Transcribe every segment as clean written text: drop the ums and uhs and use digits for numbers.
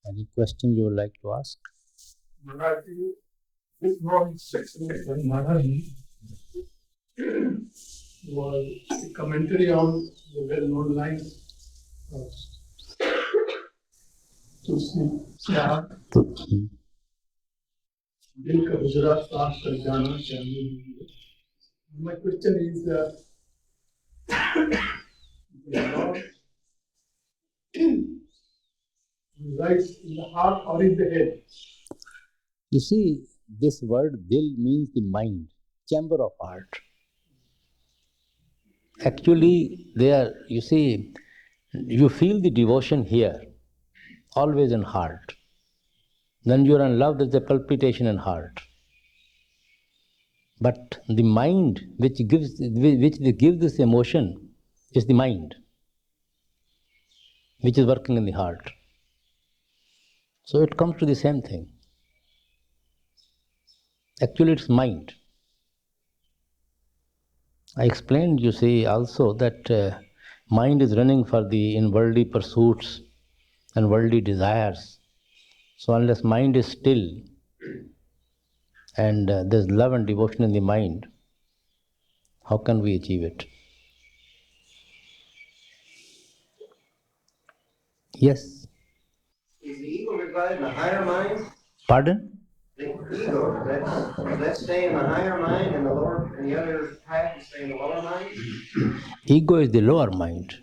Any question you would like to ask? Maharaj, this wrong section of Maharaj was a commentary on the well-known line of Tulsi Syah, Dil ka hujra saaf kar jana चाहिए. My question is, the Lord resides in the heart or in the head? You see, this word dil means the mind, chamber of heart. Actually, there, you see, you feel the devotion here, always in heart. When you are in love, there's a palpitation in heart. But the mind which gives this emotion is the mind, which is working in the heart. So it comes to the same thing. Actually, it's mind. I explained, you see, also that mind is running in worldly pursuits and worldly desires. So unless mind is still and there's love and devotion in the mind, how can we achieve it? Yes. Is the ego reside in the higher mind? Pardon? The ego, does that stay in the higher mind and the lower, and the other half stay in the lower mind? Ego is the lower mind.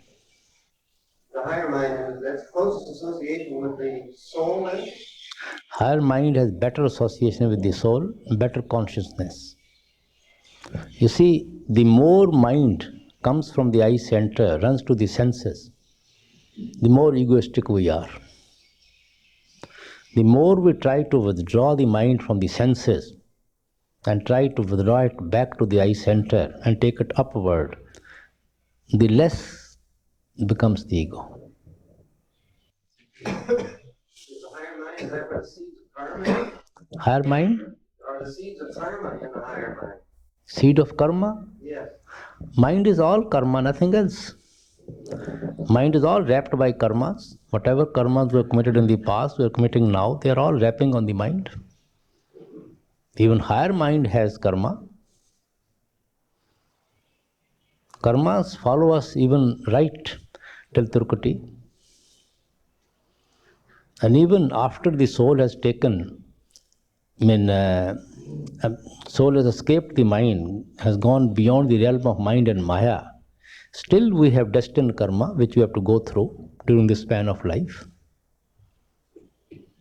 The higher mind, that's closest association with the soul then? Higher mind has better association with the soul, better consciousness. You see, the more mind comes from the eye center, runs to the senses, the more egoistic we are. The more we try to withdraw the mind from the senses and try to withdraw it back to the eye center and take it upward, the less becomes the ego. Is the higher mind, is that where the seeds of karma? Higher mind? Are the seeds of karma in the higher mind? Seed of karma? Yes. Mind is all karma, nothing else. Mind is all wrapped by karmas. Whatever karmas we have committed in the past, we are committing now, they are all wrapping on the mind. Even higher mind has karma. Karmas follow us even right till Tirupati. And even after the soul has soul has escaped the mind, has gone beyond the realm of mind and Maya, still we have destined karma which we have to go through during the span of life.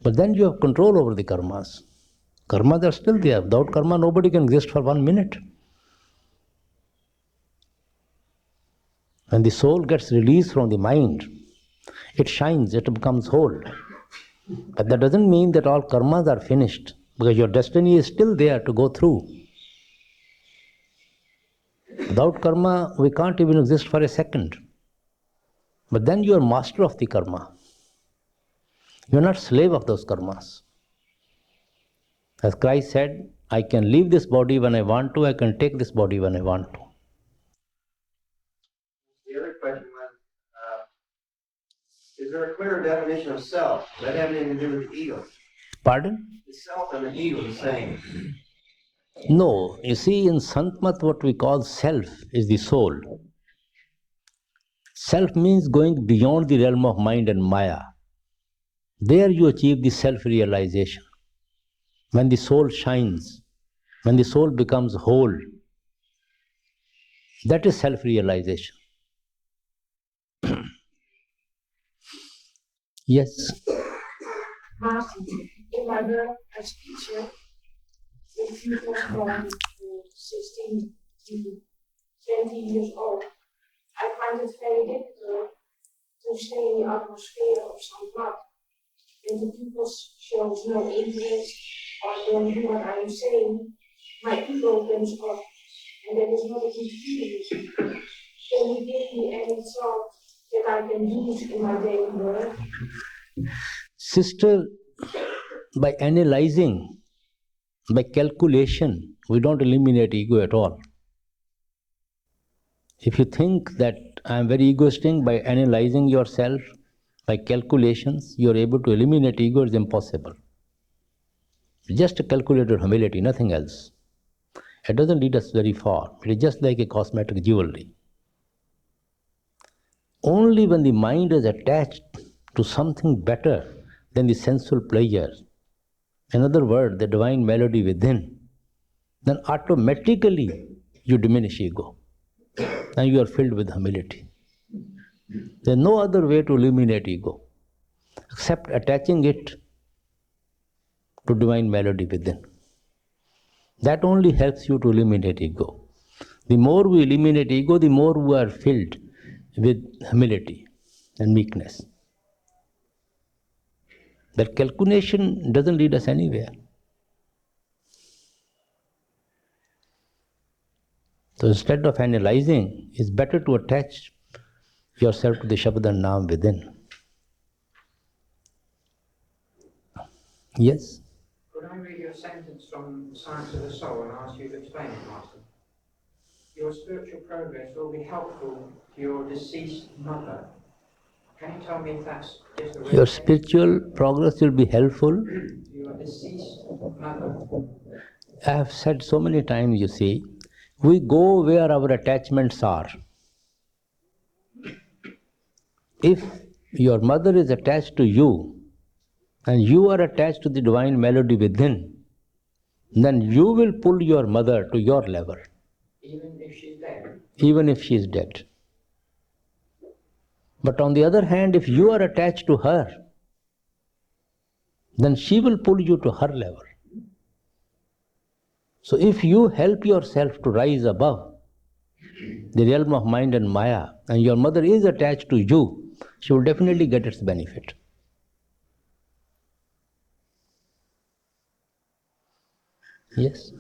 But then you have control over the karmas. Karmas are still there. Without karma, nobody can exist for 1 minute. When the soul gets released from the mind, it shines, it becomes whole. But that doesn't mean that all karmas are finished, because your destiny is still there to go through. Without karma, we can't even exist for a second. But then you are master of the karma. You are not slave of those karmas. As Christ said, I can leave this body when I want to, I can take this body when I want to. The other question was, is there a clear definition of self? Does that have anything to do with the ego? Pardon? The self and the ego are the same. No, you see, in Santmat, what we call self is the soul. Self means going beyond the realm of mind and Maya. There you achieve the self-realization. When the soul shines, when the soul becomes whole, that is self-realization. Yes. In my work as teacher, with people from 16 to 20 years old, I find it very difficult to stay in the atmosphere of some blood. When the people shows no interest or don't do what I am saying, my ego comes up, and that is not a good feeling. Can you give me any thought that I can use in my daily work? Sister, by analyzing, by calculation, we don't eliminate ego at all. If you think that I am very egoistic, by analyzing yourself, by calculations, you are able to eliminate ego is impossible. Just a calculated humility, nothing else. It doesn't lead us very far. It is just like a cosmetic jewelry. Only when the mind is attached to something better than the sensual pleasure, in other words, the divine melody within, then automatically you diminish ego and you are filled with humility. There is no other way to eliminate ego except attaching it to divine melody within. That only helps you to eliminate ego. The more we eliminate ego, the more we are filled with humility and meekness. That calculation doesn't lead us anywhere. So instead of analyzing, it's better to attach yourself to the Shabad and Naam within. Yes? Could I read you a sentence from Science of the Soul and ask you to explain it, Master? Your spiritual progress will be helpful to your deceased mother. Can you tell me if that's just a Your spiritual progress will be helpful. to your deceased mother? I have said so many times, you see, we go where our attachments are. If your mother is attached to you and you are attached to the divine melody within, then you will pull your mother to your level. Even if she's dead? Even if she is dead. But on the other hand, if you are attached to her, then she will pull you to her level. So if you help yourself to rise above the realm of mind and Maya, and your mother is attached to you, she will definitely get its benefit. Yes?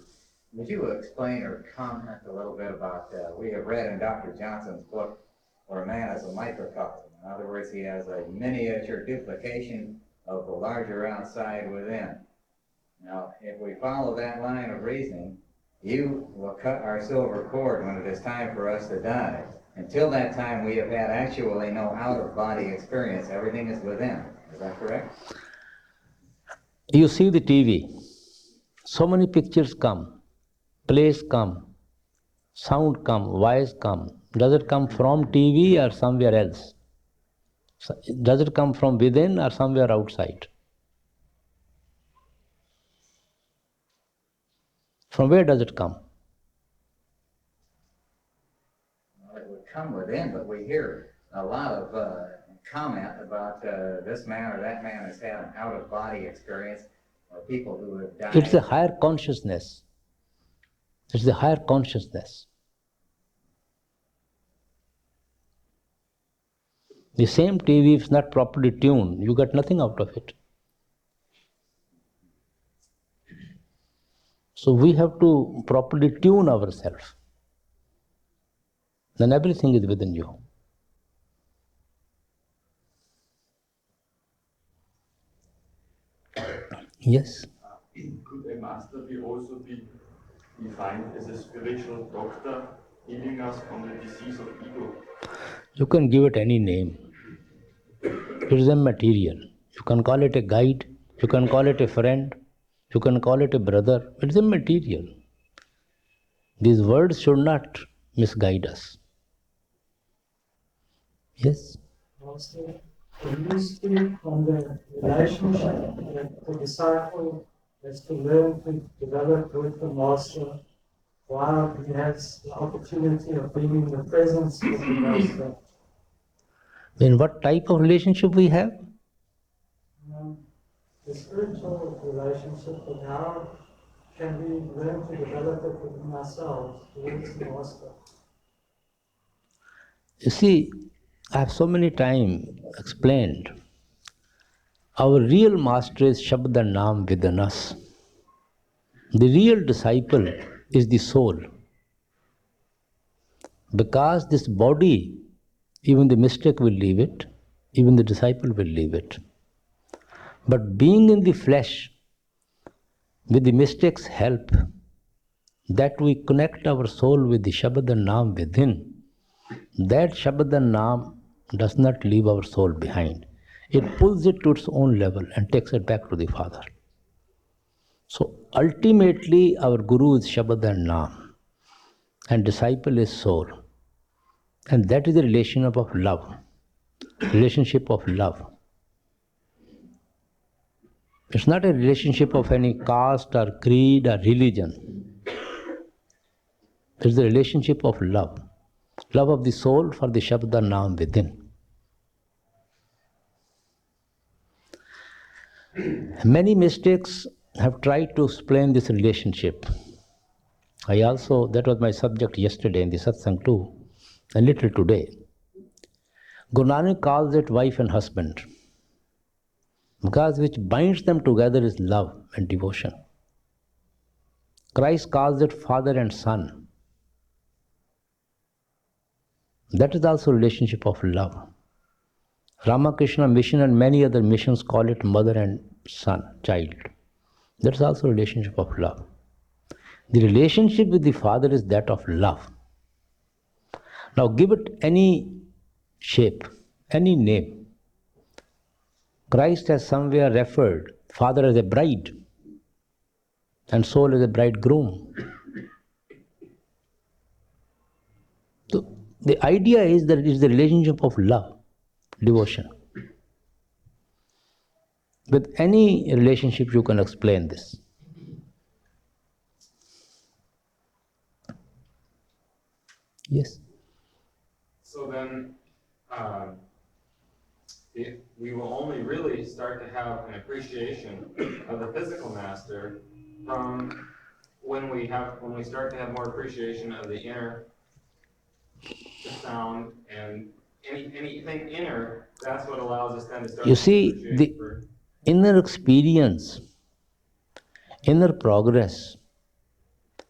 Would you explain or comment a little bit about, we have read in Dr. Johnson's book, where a man is a microcosm. In other words, he has a miniature duplication of the larger outside within. Now, if we follow that line of reasoning, you will cut our silver cord when it is time for us to die. Until that time, we have had actually no out-of-body experience. Everything is within. Is that correct? You see the TV. So many pictures come, plays come, sound come, voice come. Does it come from TV or somewhere else? Does it come from within or somewhere outside? From where does it come? Well, it would come within, but we hear a lot of comment about this man or that man has had an out-of-body experience, or people who have died. It's a higher consciousness. It's the higher consciousness. The same TV, if it's not properly tuned, you get nothing out of it. So we have to properly tune ourselves. Then everything is within you. Yes? Could a master also be defined as a spiritual doctor, healing us from the disease of ego? You can give it any name. It is immaterial. You can call it a guide, you can call it a friend, you can call it a brother. It is immaterial. These words should not misguide us. Yes? Also, can you speak on the relationship that the disciple has to learn to develop with the master while he has the opportunity of being in the presence of the master? Then what type of relationship we have? The spiritual relationship, but how can we learn to develop it within ourselves towards the master? You see, I have so many times explained, our real master is Shabad and Naam within us. The real disciple is the soul. Because this body, even the mystic will leave it, even the disciple will leave it. But being in the flesh, with the mystic's help, that we connect our soul with the Shabad and Naam within, that Shabad and Naam does not leave our soul behind. it pulls it to its own level and takes it back to the Father. So ultimately, our Guru is Shabad and Naam, and disciple is soul. And that is the relationship of love. Relationship of love. It's not a relationship of any caste or creed or religion. It's the relationship of love. Love of the soul for the Shabad and Naam within. Many mystics have tried to explain this relationship. That was my subject yesterday in the satsang too, and little today. Guru Nanak calls it wife and husband, because which binds them together is love and devotion. Christ calls it father and son. That is also a relationship of love. Ramakrishna mission and many other missions call it mother and son, child. That is also a relationship of love. The relationship with the Father is that of love. Now give it any shape, any name. Christ has somewhere referred Father as a bride and soul as a bridegroom. So the idea is that it is the relationship of love, devotion. With any relationship you can explain this. Yes. So then, we will only really start to have an appreciation of the physical master from when we start to have more appreciation of the inner, the sound, and anything inner. That's what allows us then to start. You see, the inner experience, inner progress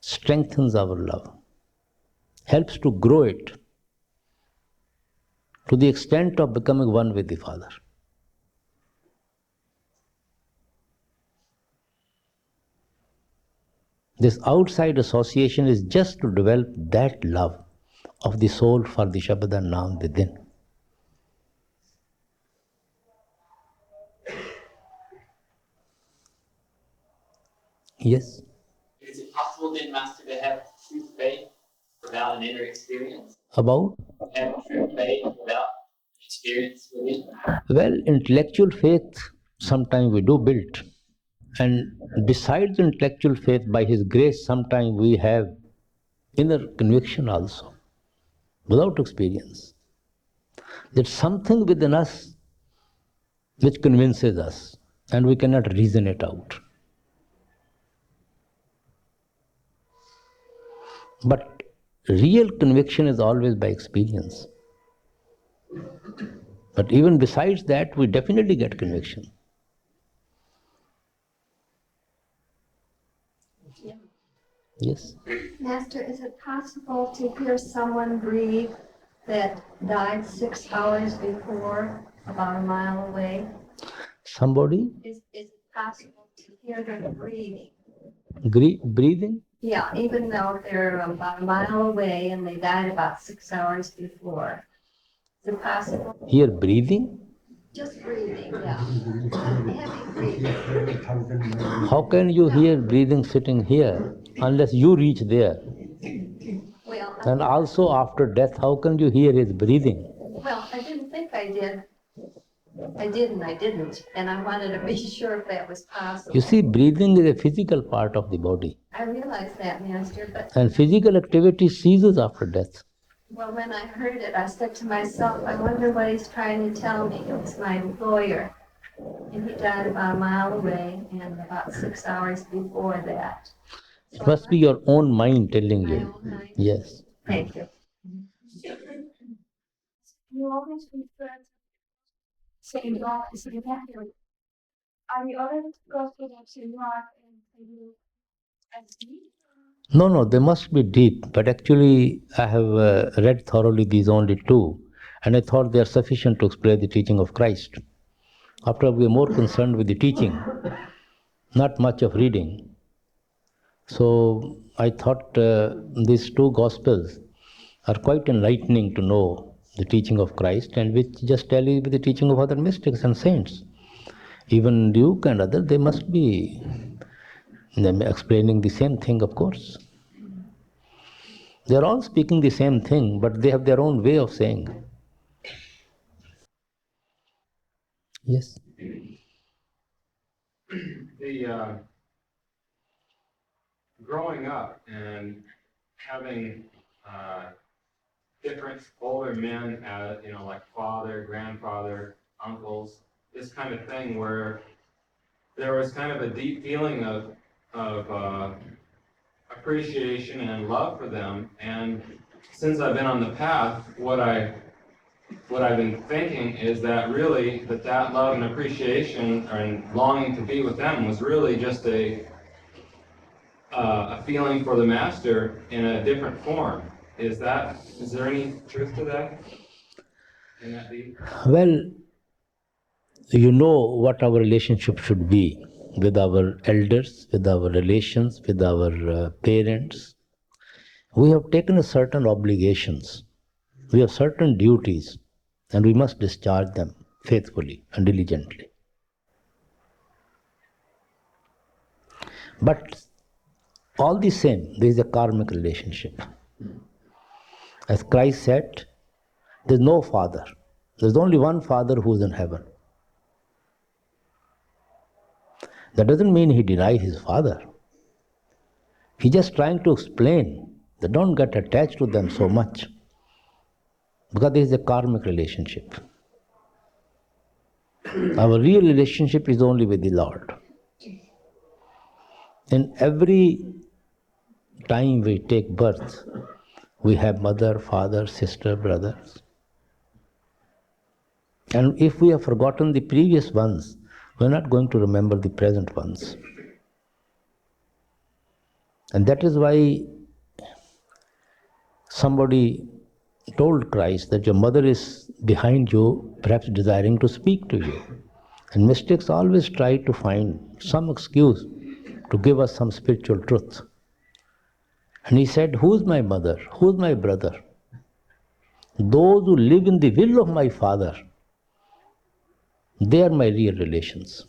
strengthens our love, helps to grow it to the extent of becoming one with the Father. This outside association is just to develop that love of the soul for the Shabad and Naam within. Yes? Is it possible then, Master, to have true faith without an inner experience? About? Have true faith without an experience within? Well, intellectual faith sometimes we do build. And besides the intellectual faith, by His grace, sometimes we have inner conviction also, without experience. There's something within us which convinces us, and we cannot reason it out. But real conviction is always by experience. But even besides that, we definitely get conviction. Yes? Master, is it possible to hear someone breathe that died 6 hours before, about a mile away? Somebody? Is it possible to hear them breathing? Breathing? Yeah, even though they're about a mile away and they died about 6 hours before. Is it possible? Hear breathing? Just breathing, yeah. Heavy breathing. How can you hear breathing sitting here unless you reach there? Well, And also after death, how can you hear his breathing? well, I didn't think I did. I didn't. And I wanted to be sure if that was possible. You see, breathing is a physical part of the body. I realize that, Master, but And physical activity ceases after death. well, when I heard it, I said to myself, I wonder what he's trying to tell me. It was my employer, and he died about a mile away and about 6 hours before that. It must be your own mind telling My you. own mind. Yes. Thank you. You always refer to Saint God as the Catholic. Are you other Gospels of Saint Mark and as deep? No, they must be deep. But actually, I have read thoroughly these only two. And I thought they are sufficient to explain the teaching of Christ. After all, we are more concerned with the teaching, not much of reading. So I thought these two Gospels are quite enlightening to know the teaching of Christ, and which just tally with the teaching of other mystics and saints. Even Duke and others, they must be explaining the same thing, of course. They are all speaking the same thing, but they have their own way of saying. Yes. The growing up and having different older men as, like father, grandfather, uncles, this kind of thing, where there was kind of a deep feeling of appreciation and love for them. And since I've been on the path, what I've been thinking is that really that love and appreciation and longing to be with them was really just a feeling for the Master in a different form. Is there any truth to that? In that deed? Well, you know what our relationship should be with our elders, with our relations, with our parents. We have taken certain obligations. We have certain duties, and we must discharge them faithfully and diligently. But all the same, there is a karmic relationship. As Christ said, there is no father. There is only one Father who is in heaven. That doesn't mean he denies his Father. He's just trying to explain that don't get attached to them so much, because there is a karmic relationship. Our real relationship is only with the Lord. In every time we take birth, we have mother, father, sister, brothers. And if we have forgotten the previous ones, we're not going to remember the present ones. And that is why somebody told Christ that your mother is behind you, perhaps desiring to speak to you. And mystics always try to find some excuse to give us some spiritual truth. And he said, who's my mother? Who's my brother? Those who live in the will of my Father, they are my real relations.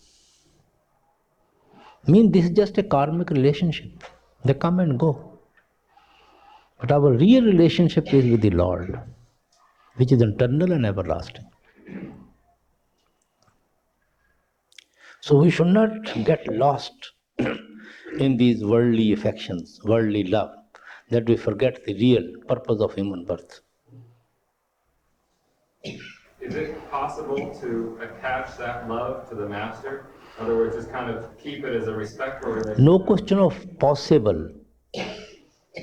I mean, this is just a karmic relationship. They come and go. But our real relationship is with the Lord, which is eternal and everlasting. So we should not get lost in these worldly affections, worldly love, that we forget the real purpose of human birth. Is it possible to attach that love to the Master? In other words, just kind of keep it as a respectful relationship? No question of possible.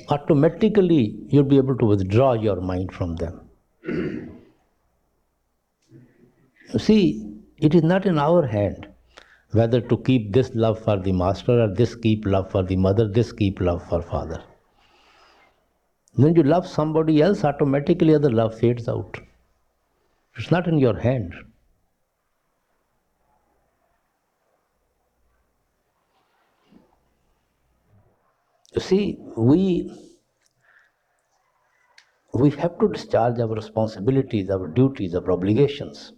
Automatically, you'll be able to withdraw your mind from them. You see, it is not in our hand whether to keep this love for the Master or this keep love for the mother, this keep love for father. When you love somebody else, automatically other love fades out. It's not in your hand. You see, we have to discharge our responsibilities, our duties, our obligations,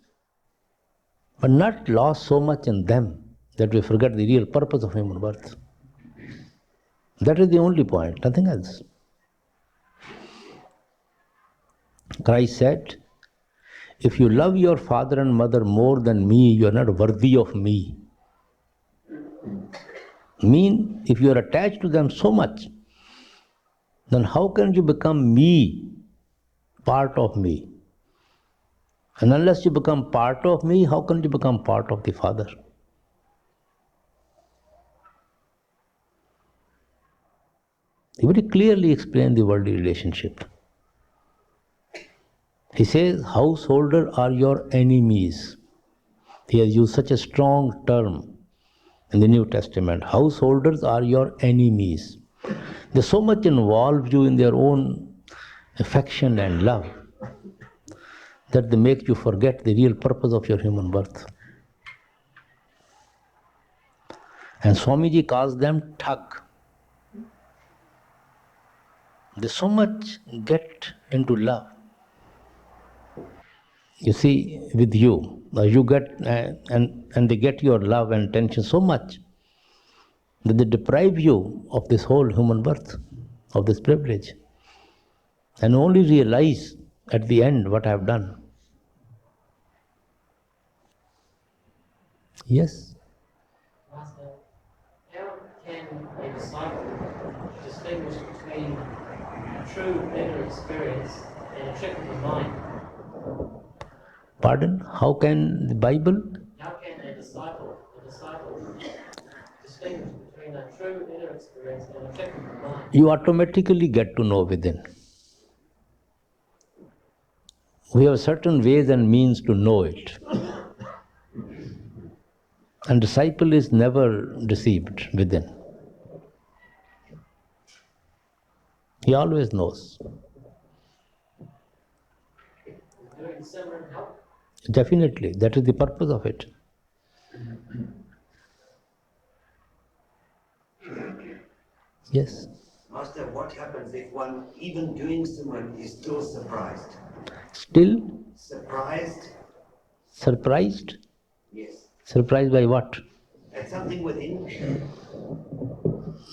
but not lost so much in them that we forget the real purpose of human birth. That is the only point, nothing else. Christ said, if you love your father and mother more than me, you are not worthy of me. Mean, if you are attached to them so much, then how can you become me, part of me? And unless you become part of me, how can you become part of the Father? He very clearly explained the worldly relationship. He says, householders are your enemies. He has used such a strong term in the New Testament. Householders are your enemies. They so much involve you in their own affection and love that they make you forget the real purpose of your human birth. And Swamiji calls them thug. They so much get into love You see, with you, you get, and they get your love and attention so much that they deprive you of this whole human birth, of this privilege, and only realize at the end what I have done. Yes? Master, how can a disciple distinguish between a true inner experience and a trick of the mind? Pardon? How can the Bible? How can a disciple distinguish between a true inner experience and a trick of the mind? You automatically get to know within. We have certain ways and means to know it. And disciple is never deceived within. He always knows. Doing Simran help? Definitely, that is the purpose of it. Yes. Master, what happens if one, even doing Simran, is still surprised? Still Surprised? surprised? Yes. Surprised by what? At something within?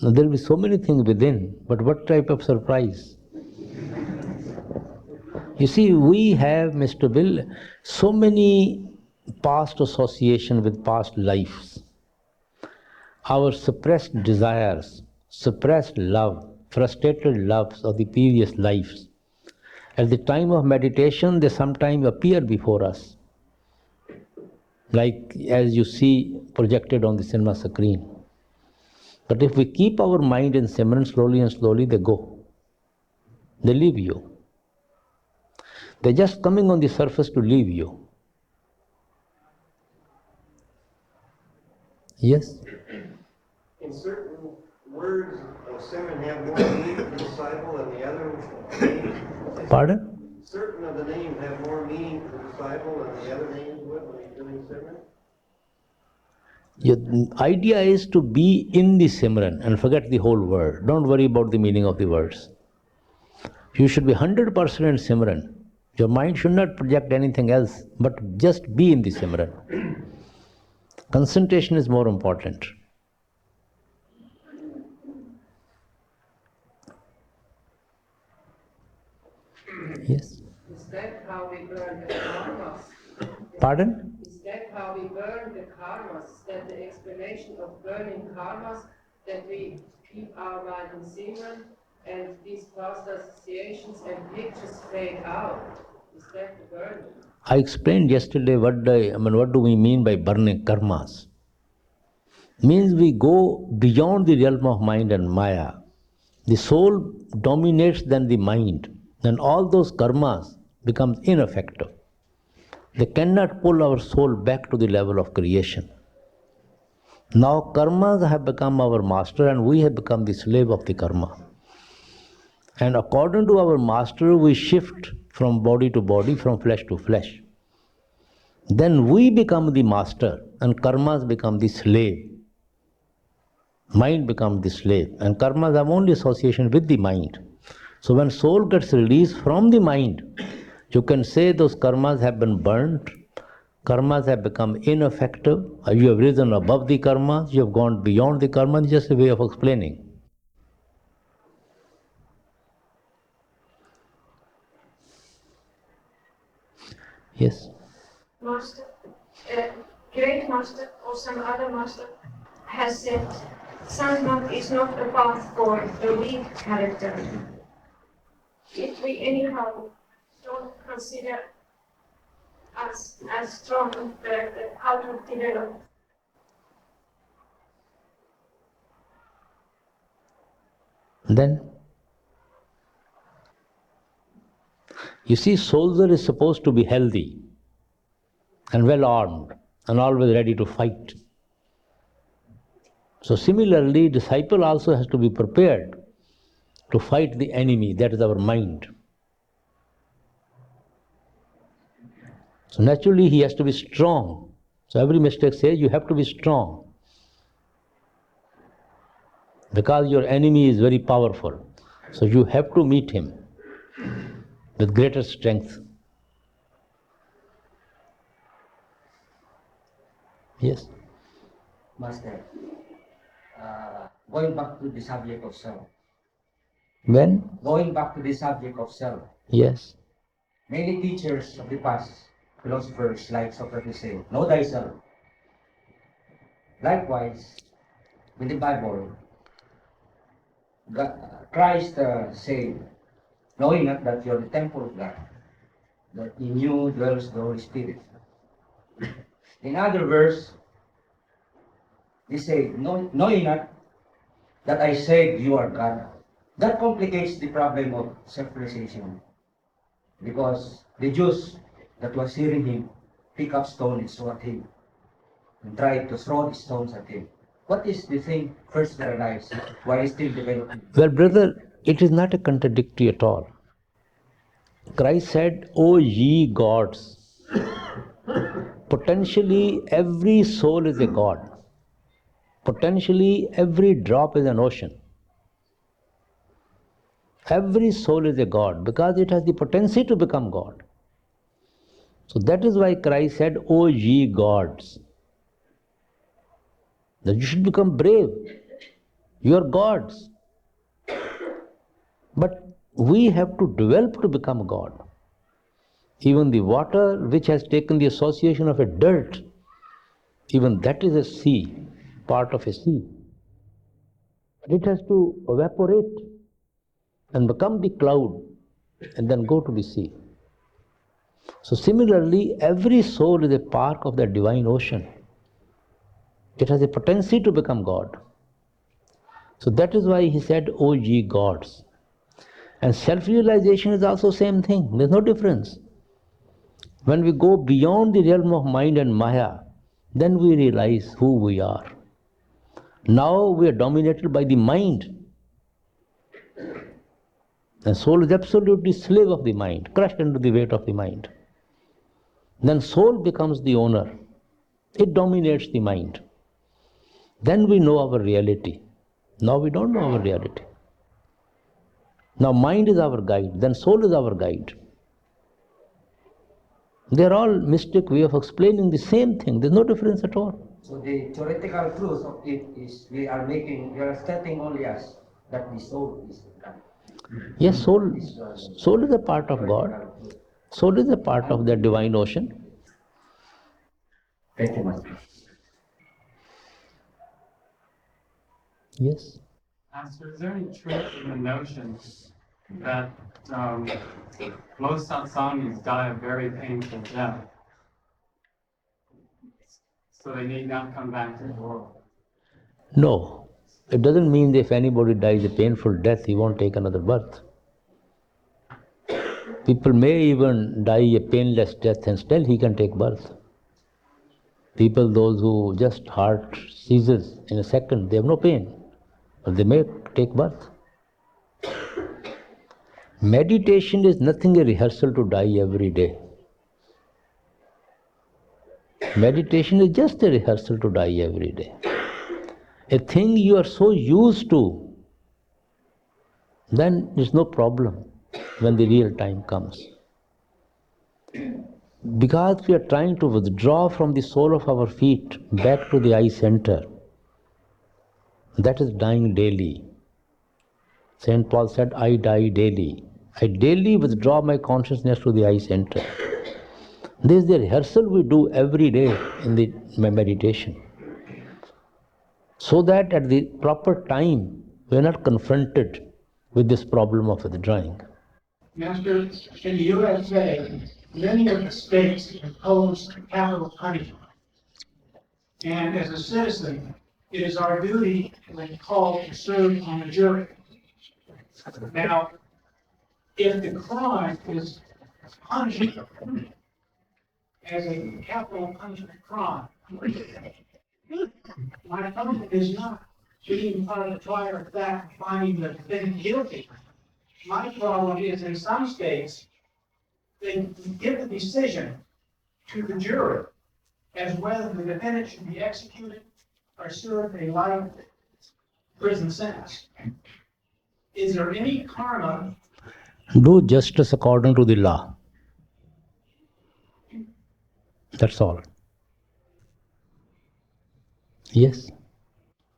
Now, there will be so many things within, but what type of surprise? You see, we have, Mr. Bill, so many past association with past lives. Our suppressed desires, suppressed love, frustrated loves of the previous lives. At the time of meditation, they sometimes appear before us, like as you see projected on the cinema screen. But if we keep our mind in Simran, slowly and slowly they go. They leave you. They're just coming on the surface to leave you. Yes? In certain words of Simran have more meaning to the disciple than the other. Pardon? Certain of the names have more meaning to the disciple than the other names would when he's doing Simran. Your idea is to be in the Simran and forget the whole word. Don't worry about the meaning of the words. You should be 100% in Simran. Your mind should not project anything else, but just be in the Simran. Concentration is more important. Yes? Is that how we burn the karmas? Pardon? Is that how we burn the karmas? Is that the explanation of burning karmas, that we keep our mind in Simran and these past associations and pictures fade out? Is that the burning? I explained yesterday what do we mean by burning karmas. Means we go beyond the realm of mind and maya. The soul dominates then the mind. Then all those karmas become ineffective. They cannot pull our soul back to the level of creation. Now karmas have become our master and we have become the slave of the karma. And according to our master, we shift from body to body, from flesh to flesh. Then we become the master and karmas become the slave. Mind becomes the slave and karmas have only association with the mind. So when soul gets released from the mind, you can say those karmas have been burnt, karmas have become ineffective, you have risen above the karmas, you have gone beyond the karmas, just a way of explaining. Yes? Master, great master or some other master has said Sangha is not a path for a weak character. If we anyhow don't consider us as strong character, how to develop? Then, you see, soldier is supposed to be healthy and well armed and always ready to fight. So similarly, disciple also has to be prepared to fight the enemy, that is our mind. So naturally he has to be strong. So every mistake says you have to be strong. Because your enemy is very powerful. So you have to meet him with greater strength. Yes. Master, going back to the subject of self. When? Going back to the subject of self. Yes. Many teachers of the past, philosophers like Socrates say, know thyself. Likewise, with the Bible, Christ said, knowing not that you are the temple of God, that in you dwells the Holy Spirit. In other verse, he said, knowing not that I said you are God. That complicates the problem of self-realization, because the Jews that was hearing him pick up stones at him and try to throw the stones at him. What is the thing first realized while he's still developing? Well, brother, it is not a contradictory at all. Christ said, O ye gods. Potentially, every soul is a god. Potentially, every drop is an ocean. Every soul is a god because it has the potency to become God. So that is why Christ said, O ye gods. That you should become brave. You are gods. But we have to develop to become God. Even the water which has taken the association of a dirt, even that is a sea, part of a sea. It has to evaporate and become the cloud and then go to the sea. So similarly, every soul is a part of the divine ocean. It has a potency to become God. So that is why he said, O ye gods. And self-realization is also same thing. There's no difference. When we go beyond the realm of mind and Maya, then we realize who we are. Now we are dominated by the mind. And soul is absolutely slave of the mind, crushed under the weight of the mind. Then soul becomes the owner. It dominates the mind. Then we know our reality. Now we don't know our reality. Now mind is our guide, then soul is our guide. They are all mystic way of explaining the same thing. There's no difference at all. So the theoretical truth of it is we are stating only as that the soul is God. Yes, soul is a part of God. Soul is a part of that divine ocean. Thank you, Master. Yes. Master, is there any truth in the notion that most satsangs die a very painful death, so they need not come back to the world? No. It doesn't mean that if anybody dies a painful death, he won't take another birth. People may even die a painless death and still he can take birth. People, those who just heart seizes in a second, they have no pain, but they may take birth. Meditation is nothing a rehearsal to die every day. Meditation is just a rehearsal to die every day. A thing you are so used to, then there's no problem when the real time comes. Because we are trying to withdraw from the sole of our feet back to the eye center, that is dying daily. St. Paul said, I die daily. I daily withdraw my consciousness to the eye center. This is the rehearsal we do every day in the meditation. So that at the proper time, we are not confronted with this problem of withdrawing. Master, in the USA, many of the states impose capital punishment. And as a citizen, it is our duty, when called, to serve on a jury. Now, if the crime is punished as a capital punishment crime, my opponent is not being part of the trial of that finding the defendant guilty. My problem is in some states, they give the decision to the jury as whether the defendant should be executed or serve a life prison sentence. Is there any karma? Do justice according to the law. That's all. Yes.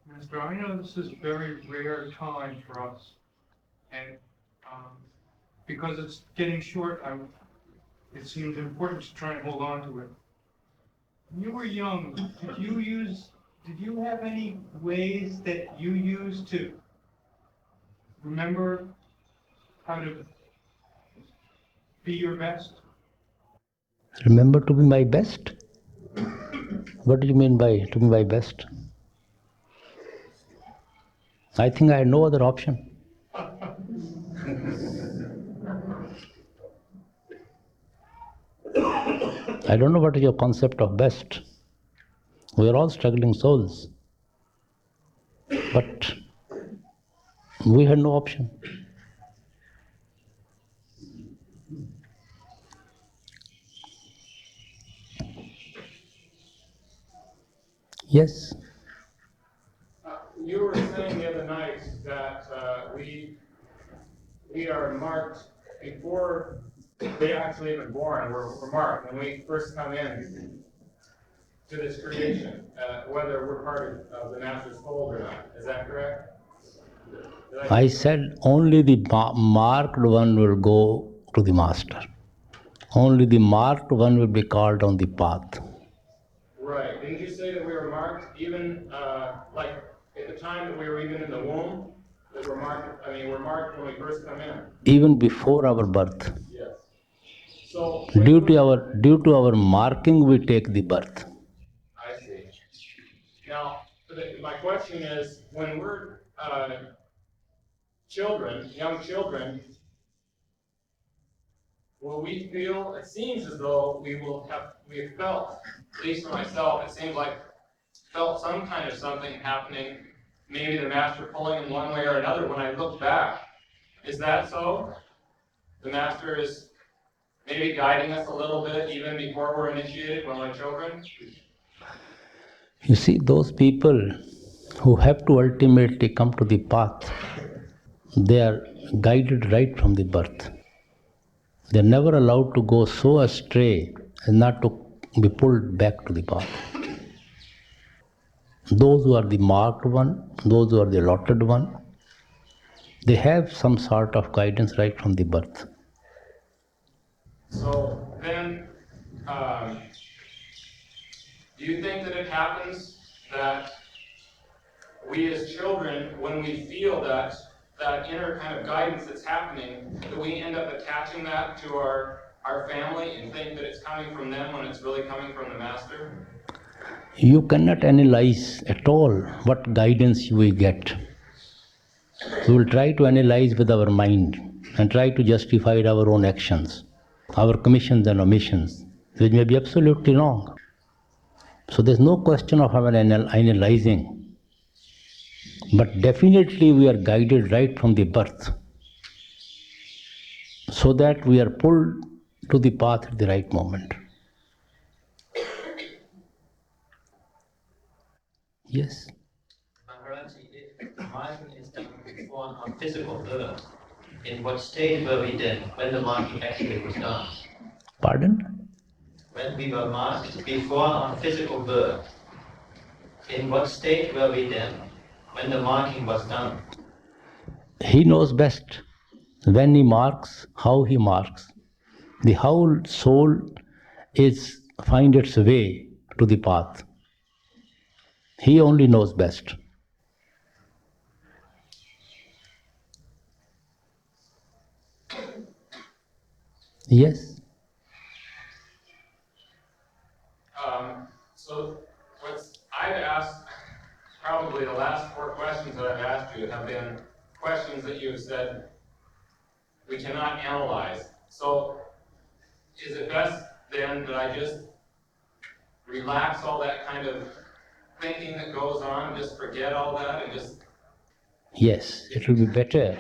Master, I know this is a very rare time for us, and because it's getting short, it seems important to try and hold on to it. When you were young, did you have any ways that you used to remember how to be your best? Remember to be my best? What do you mean by to be my best? I think I had no other option. I don't know what is your concept of best. We are all struggling souls. But we had no option. Yes. You were saying the other night that we are marked before they actually even born. We're marked when we first come in to this creation, whether we're part of the Master's fold or not. Is that correct? I said only the marked one will go to the Master. Only the marked one will be called on the path. Right. Didn't you say that we were marked even like at the time that we were even in the womb? That we're marked. I mean, we're marked when we first come in. Even before our birth. Yes. So due to our marking, we take the birth. I see. Now, my question is, when we're children, young children, will we feel? It seems as though we have felt, at least for myself, it seems like felt some kind of something happening. Maybe the Master pulling in one way or another when I look back. Is that so? The Master is maybe guiding us a little bit even before we're initiated when we're children? You see, those people who have to ultimately come to the path, they are guided right from the birth. They are never allowed to go so astray as not to be pulled back to the path. Those who are the marked one, those who are the allotted one, they have some sort of guidance right from the birth. So then, do you think that it happens that we as children, when we feel that inner kind of guidance that's happening, that we end up attaching that to our family and think that it's coming from them when it's really coming from the Master? You cannot analyze at all what guidance you will get. We will try to analyze with our mind and try to justify our own actions, our commissions and omissions, which may be absolutely wrong. So there's no question of our analyzing. But definitely we are guided right from the birth, so that we are pulled to the path at the right moment. Yes. Maharaj, if marking is done before on physical birth, in what state were we then when the marking actually was done? Pardon? When we were marked before on physical birth, in what state were we then when the marking was done? He knows best when he marks, how he marks. The whole soul find its way to the path. He only knows best. Yes. So I've asked, probably the last 4 questions that I've asked you have been questions that you have said we cannot analyze. So is it best then that I just relax all that kind of thinking that goes on, just forget all that and just... Yes, it will be better.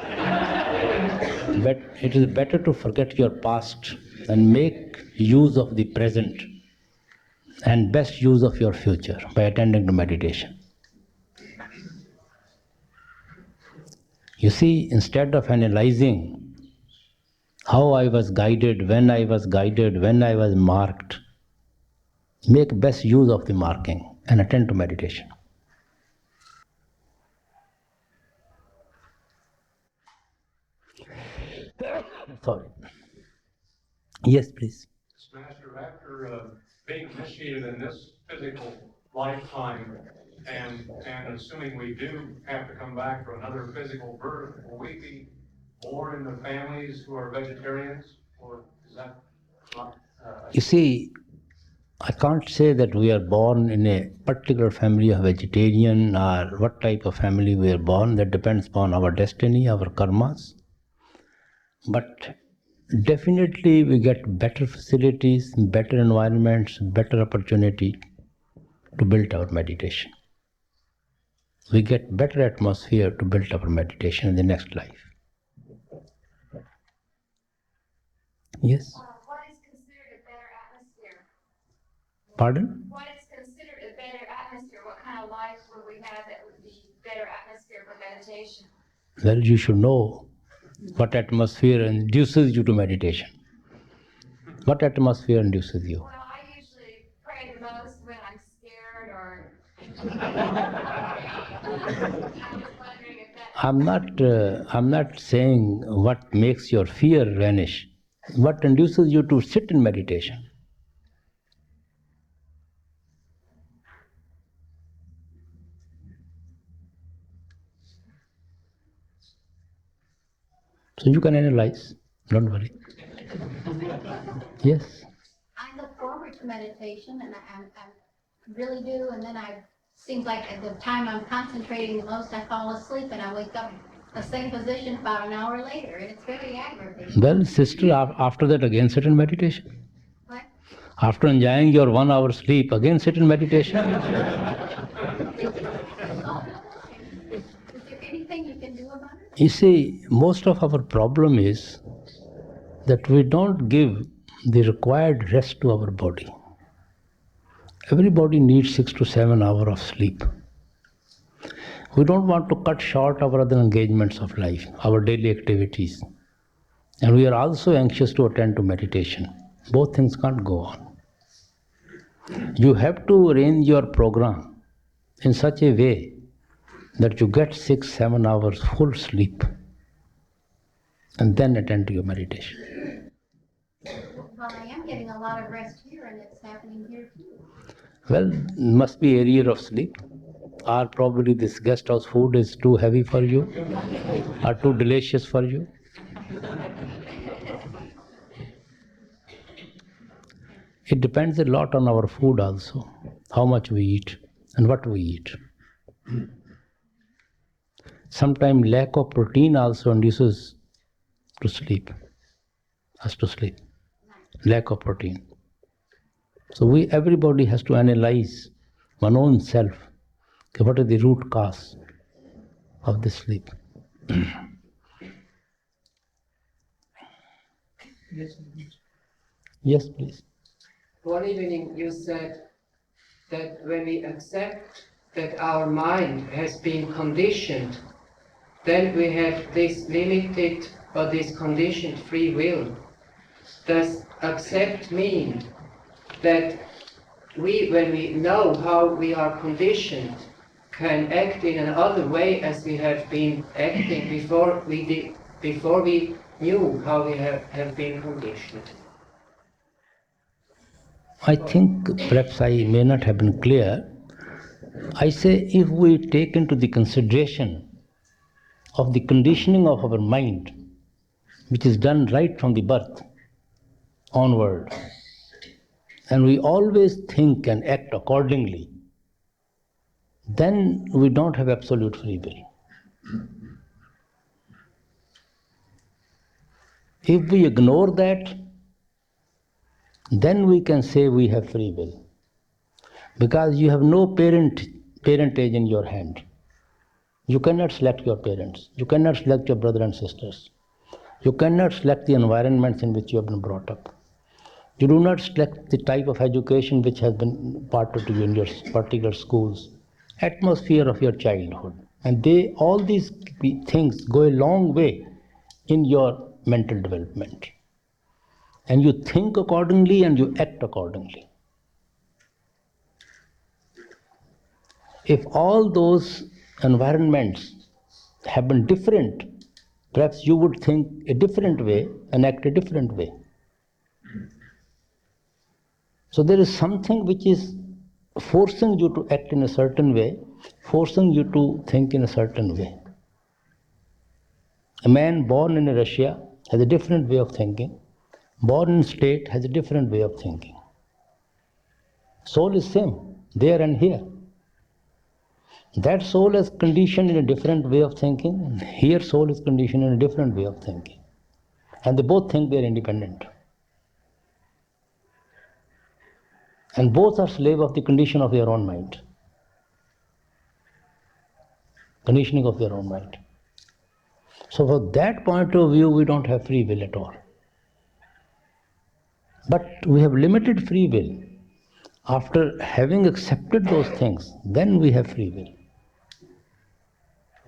But it is better to forget your past and make use of the present and best use of your future by attending to meditation. You see, instead of analyzing how I was guided, when I was marked, make best use of the marking and attend to meditation. Sorry. Yes, please. Master, after being initiated in this physical lifetime, and assuming we do have to come back for another physical birth, will we be born into families who are vegetarians, or is that not? You see, I can't say that we are born in a particular family of vegetarian or what type of family we are born. That depends upon our destiny, our karmas. But definitely we get better facilities, better environments, better opportunity to build our meditation. We get better atmosphere to build our meditation in the next life. Yes? What is considered a better atmosphere? Pardon? What is considered a better atmosphere? What kind of life would we have that would be better atmosphere for meditation? Well, you should know what atmosphere induces you to meditation. What atmosphere induces you? Well, I usually pray the most when I'm scared or I'm not saying what makes your fear vanish. What induces you to sit in meditation? So you can analyze, don't worry. Yes. I look forward to meditation, and I really do, and then seems like at the time I'm concentrating the most, I fall asleep and I wake up the same position about an hour later, and it's very aggravating. Well, sister, after that again sit in meditation. What? After enjoying your 1 hour sleep, again sit in meditation. Is there anything you can do about it? You see, most of our problem is that we don't give the required rest to our body. Everybody needs 6 to 7 hours of sleep. We don't want to cut short our other engagements of life, our daily activities. And we are also anxious to attend to meditation. Both things can't go on. You have to arrange your program in such a way that you get 6-7 hours full sleep and then attend to your meditation. Well, I am getting a lot of rest here, and it's happening here too. Well, must be area of sleep, or probably this guest house food is too heavy for you, or too delicious for you. It depends a lot on our food also, how much we eat and what we eat. Sometimes lack of protein also induces us to sleep. Lack of protein. So everybody has to analyze one own self. Okay, what is the root cause of this sleep? Yes, please. One evening you said that when we accept that our mind has been conditioned, then we have this limited or this conditioned free will. Does accept mean that we, when we know how we are conditioned, can act in another way as we have been acting before we knew how we have been conditioned? I think perhaps I may not have been clear. I say if we take into the consideration of the conditioning of our mind, which is done right from the birth onward, and we always think and act accordingly, then we don't have absolute free will. If we ignore that, then we can say we have free will. Because you have no parentage in your hand. You cannot select your parents. You cannot select your brothers and sisters. You cannot select the environments in which you have been brought up. You do not select the type of education which has been imparted to you in your particular schools. Atmosphere of your childhood. And all these things go a long way in your mental development. And you think accordingly and you act accordingly. If all those environments have been different perhaps you would think a different way and act a different way. So there is something which is forcing you to act in a certain way, forcing you to think in a certain way. A man born in Russia has a different way of thinking. Born in state has a different way of thinking. Soul is same, there and here. That soul is conditioned in a different way of thinking. Here soul is conditioned in a different way of thinking. And they both think they are independent. And both are slave of the condition of their own mind. Conditioning of their own mind. So from that point of view, we don't have free will at all. But we have limited free will. After having accepted those things, then we have free will.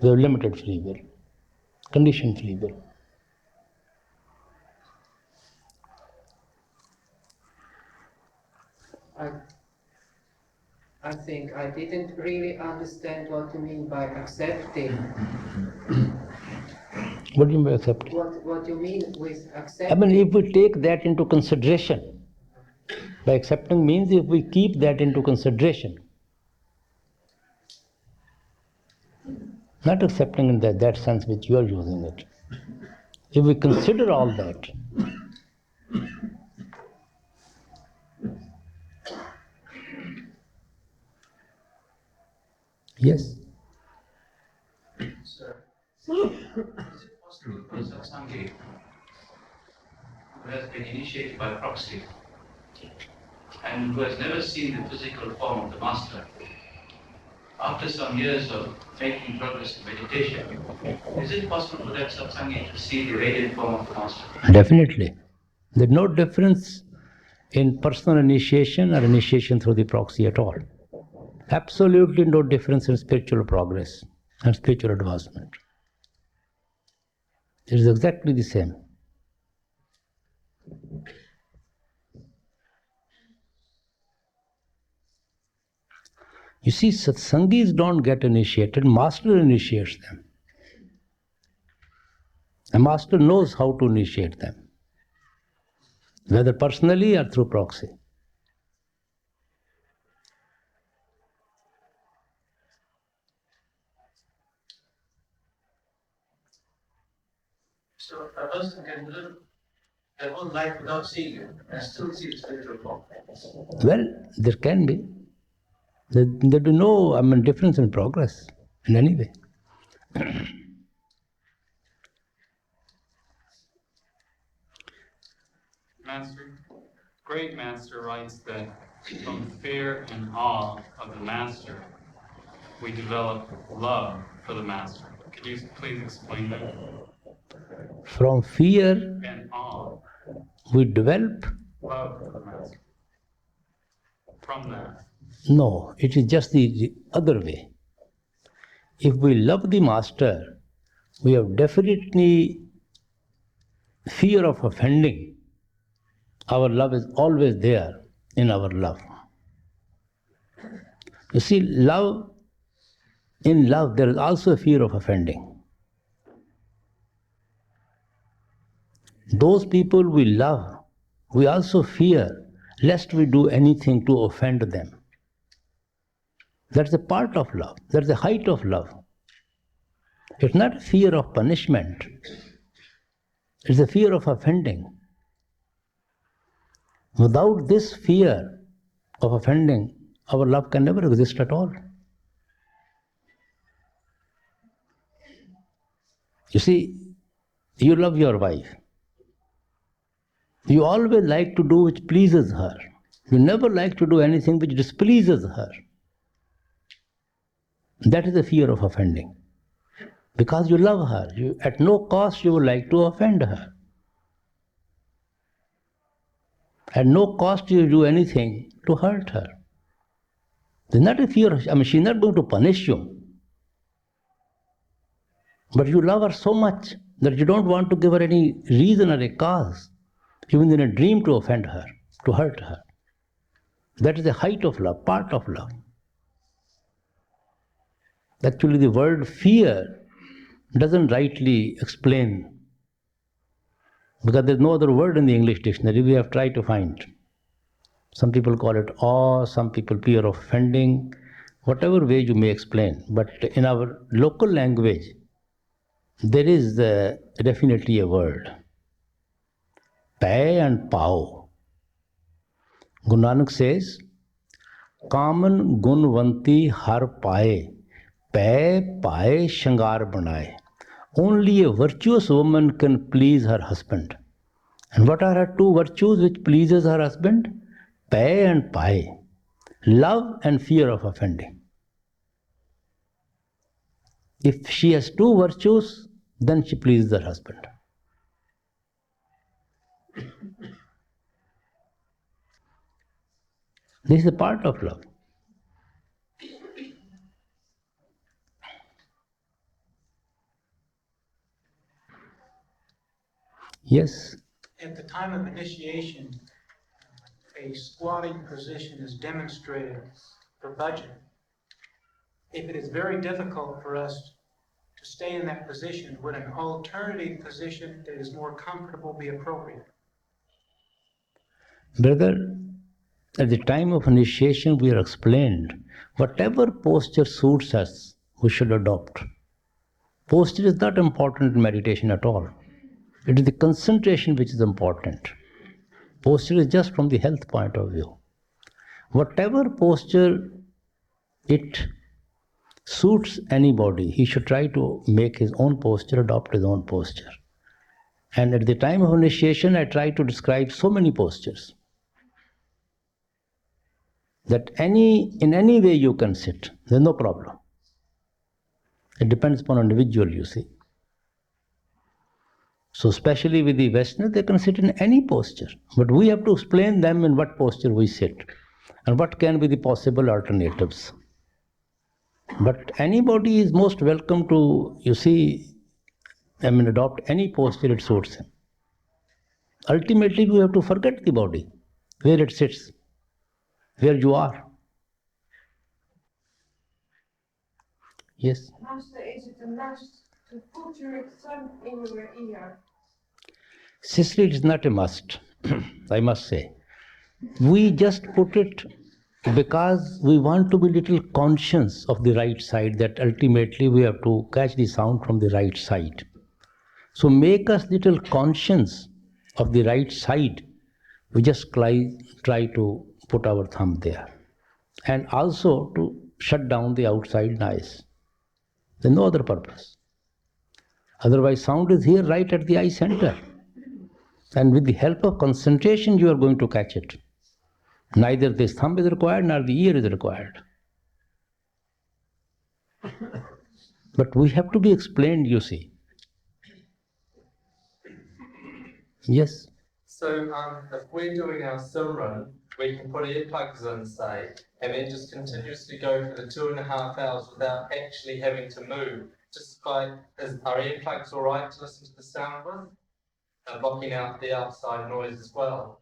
We have limited free will, conditioned free will. I think I didn't really understand what you mean by accepting. What do you mean by accepting? What you mean with accepting? I mean, if we take that into consideration, by accepting means if we keep that into consideration. Not accepting in that sense which you are using it. If we consider all that, yes. Sir, is it possible for a satsangi who has been initiated by proxy and who has never seen the physical form of the master, after some years of making progress in meditation, is it possible for that satsangi to see the radiant form of the master? Definitely. There's no difference in personal initiation or initiation through the proxy at all. Absolutely no difference in spiritual progress and spiritual advancement. It is exactly the same. You see, satsangis don't get initiated, master initiates them. A master knows how to initiate them, whether personally or through proxy. So a person can live their whole life without seeing it and still see the spiritual form. Well, there can be. There'll be no difference in progress in any way. Master, great master writes that from fear and awe of the master, we develop love for the master. Could you please explain that? From fear And awe, we develop. love for the master. From that. No, it is just the other way. If we love the master, we have definitely fear of offending. Our love is always there in our love. You see, in love there is also a fear of offending. Those people we love, we also fear lest we do anything to offend them. That's a part of love. That's the height of love. It's not a fear of punishment. It's a fear of offending. Without this fear of offending, our love can never exist at all. You see, you love your wife. You always like to do which pleases her. You never like to do anything which displeases her. That is the fear of offending. Because you love her, at no cost you would like to offend her. At no cost you do anything to hurt her. There's not a fear, she's not going to punish you. But you love her so much that you don't want to give her any reason or a cause, even in a dream, to offend her, to hurt her. That is the height of love, part of love. Actually, the word fear doesn't rightly explain, because there's no other word in the English dictionary we have tried to find. Some people call it awe, some people fear of offending, whatever way you may explain. But in our local language, there is definitely a word. Pay and pao. Guru Nanak says, Kaman gunvanti har paye, pay paye shangar banaye. Only a virtuous woman can please her husband. And what are her two virtues which pleases her husband? Pay and paye. Love and fear of offending. If she has two virtues, then she pleases her husband. This is a part of love. Yes. At the time of initiation, a squatting position is demonstrated for budget. If it is very difficult for us to stay in that position, would an alternative position that is more comfortable be appropriate? Brother, at the time of initiation we are explained, whatever posture suits us, we should adopt. Posture is not important in meditation at all. It is the concentration which is important. Posture is just from the health point of view. Whatever posture it suits anybody, he should try to make his own posture, adopt his own posture. And at the time of initiation, I try to describe so many postures that in any way you can sit, there's no problem. It depends upon individual, you see. So especially with the Westerners, they can sit in any posture. But we have to explain them in what posture we sit and what can be the possible alternatives. But anybody is most welcome to, you see, adopt any posture it suits him. Ultimately, we have to forget the body, where it sits, where you are. Yes? Master, is it a must to put your thumb in your ear? Sister, it is not a must, I must say. We just put it because we want to be little conscious of the right side, that ultimately we have to catch the sound from the right side. So make us little conscious of the right side. We just try to put our thumb there. And also to shut down the outside noise. There's no other purpose. Otherwise, sound is here right at the eye center. And with the help of concentration, you are going to catch it. Neither this thumb is required, nor the ear is required. But we have to be explained, you see. Yes? So if we're doing our Simran, we can put earplugs in, say, and then just continuously go for the 2.5 hours without actually having to move. Just are earplugs all right to listen to the sound with? Blocking out the outside noise as well.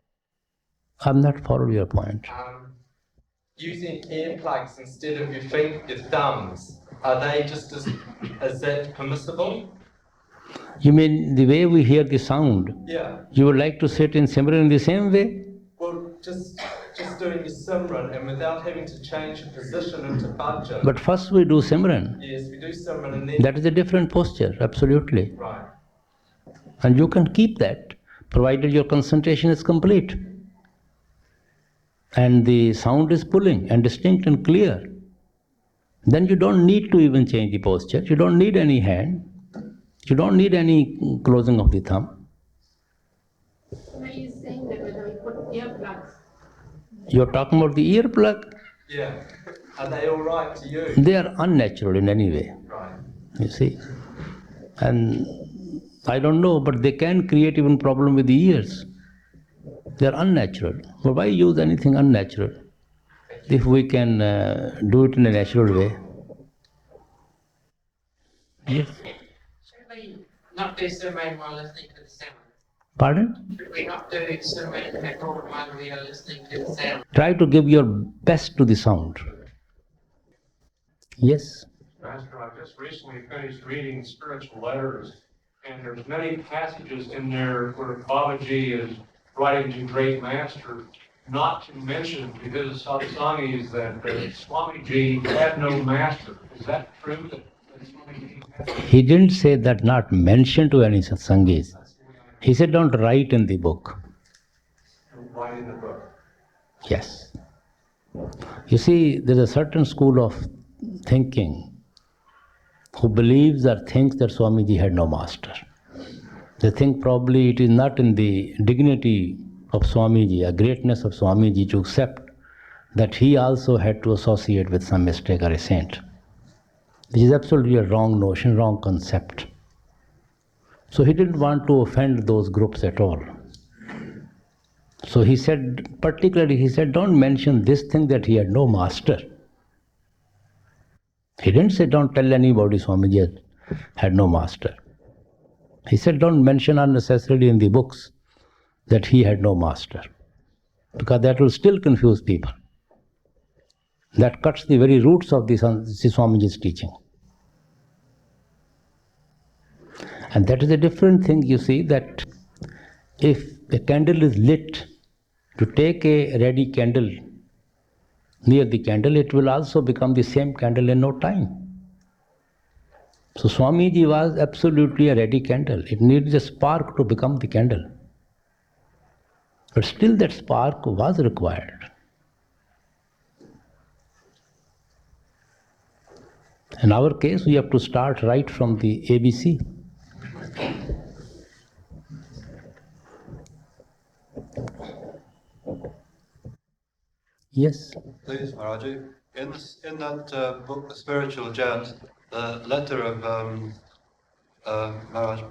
I'm not following your point. Using earplugs instead of your thumbs, are they just is that permissible? You mean the way we hear the sound? Yeah. You would like to sit in Simran in the same way? Well, just doing your Simran and without having to change the position into bhajan. But first we do Simran. Yes, we do Simran and then... That is a different posture, absolutely. Right. And you can keep that, provided your concentration is complete. And the sound is pulling and distinct and clear. Then you don't need to even change the posture. You don't need any hand. You don't need any closing of the thumb. Why are you saying that when we put earplugs? You're talking about the earplug? Yeah. Are they all right to you? They are unnatural in any way. Right. You see. And I don't know, but they can create even problem with the ears. They are unnatural. But why use anything unnatural if we can do it in a natural way? Yes. Should we not do Simran while listening to the sound? Pardon? Should we not do Simran at all while we are listening to the sound? Try to give your best to the sound. Yes. Master, I've just recently finished reading Spiritual Letters, and there's many passages in there where Babaji is writing to Great Master not to mention to his satsangis that Swamiji had no master. Is that true? That Swamiji had He didn't say that not mention to any satsangis. He said don't write in the book. write in the book? Yes. You see, there's a certain school of thinking who believes or thinks that Swamiji had no master. They think probably it is not in the dignity of Swamiji, a greatness of Swamiji, to accept that he also had to associate with some mistake or a saint. This is absolutely a wrong notion, wrong concept. So he didn't want to offend those groups at all. So he said, particularly he said, don't mention this thing that he had no master. He didn't say don't tell anybody Swamiji had no master. He said don't mention unnecessarily in the books that he had no master, because that will still confuse people. That cuts the very roots of the Swamiji's teaching. And that is a different thing, you see, that if a candle is lit, to take a ready candle near the candle, it will also become the same candle in no time. So Swamiji was absolutely a ready candle. It needs a spark to become the candle. But still that spark was required. In our case, we have to start right from the ABC. Yes. Please, Maharaji. In that book, The Spiritual Jet, the letter of Maharaj